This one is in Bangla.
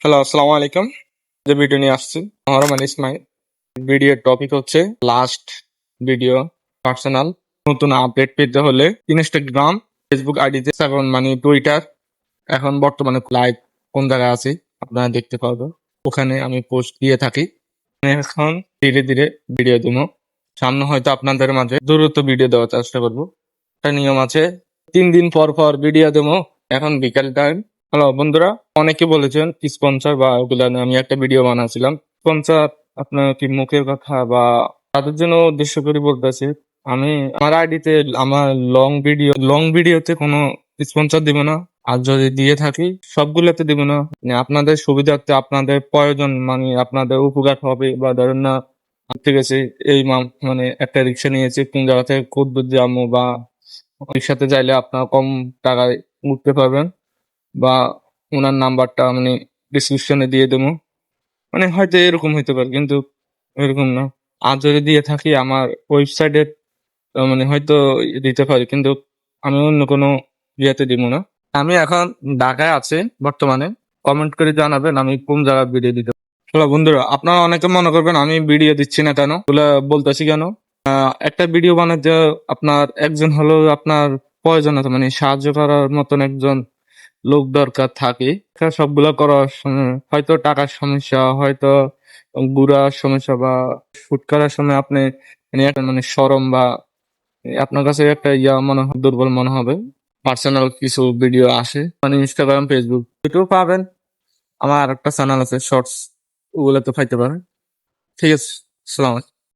হ্যালো, আসসালামু আলাইকুম। যে ভিডিও নিয়ে আসছি, আমার মানে ইসমাইল। ভিডিওর টপিক হচ্ছে লাস্ট ভিডিও পার্সোনাল। নতুন আপডেট পেতে হলে ইনস্টাগ্রাম, ফেসবুক আইডিতে এবং মানে টুইটার এখন বর্তমানে লাইভ কোন জায়গায় আছি আপনারা দেখতে পারবেন। ওখানে আমি পোস্ট দিয়ে থাকি। আমি এখন ধীরে ধীরে ভিডিও দেবো। সামনে হয়তো আপনাদের মাঝে দ্রুত ভিডিও দেওয়ার চেষ্টা করবো। একটা নিয়ম আছে, 3 দিন পর পর ভিডিও দেবো। এখন বিকাল টাইম। হ্যালো বন্ধুরা, অনেকে বলেছেন স্পন্সর বা ওগুলা নিয়ে আমি একটা ভিডিও বানাচ্ছিলাম। স্পন্সর আপনার কি মুখের কথা বা তাদের জন্য উদ্দেশ্য করে বলতেছি, আমি আমার আইডিতে আমার লং ভিডিওতে কোনো স্পন্সর দিব না। আর যদি দিয়ে থাকি সবগুলোতে দিব না। মানে আপনাদের সুবিধার্থে, আপনাদের প্রয়োজন, মানে আপনাদের উপকার হবে। বা ধরেন না, ঘুরতে গেছি, মানে একটা রিক্সা নিয়েছি, কোন জায়গা থেকে কোথ দূর যাবো, বা রিক্সাতে যাইলে আপনার কম টাকায় উঠতে পারবেন, বা ওনার নাম্বারটা মানে ডিসক্রিপশনে দিয়ে দেবো। মানে হয়তো এরকম হইতে পারে, কিন্তু এরকম না। আর যদি দিয়ে থাকি আমার ওয়েবসাইটে মানে হয়তো দিতে পারি, কিন্তু আমি অন্য কোনো ইয়েতে দিব না। আমি এখন ঢাকায় আছি বর্তমানে। কমেন্ট করে জানাবেন আমি কোন জায়গায় ভিডিও দিতে। হ্যালো বন্ধুরা, আপনারা অনেকে মনে করবেন আমি ভিডিও দিচ্ছি না কেন, ওগুলা বলতেছি কেন। একটা ভিডিও বানাতে আপনার একজন হলো আপনার প্রয়োজন আছে, মানে সাহায্য করার মতন একজন লোক দরকার থাকে। সবগুলা করার সময় হয়তো টাকার সমস্যা, হয়তো ঘুরার সমস্যা, বা শুট করার সময় আপনি মানে একটা মানে শরম, বা আপনার কাছে একটা মনে হবে, দুর্বল মনে হবে। পার্সোনাল কিছু ভিডিও আসে, মানে ইনস্টাগ্রাম, ফেসবুক, ইউটিউব পাবেন। আমার একটা চ্যানেল আছে শর্টস, ওগুলোতে পাইতে পারেন। ঠিক আছে, সালাম।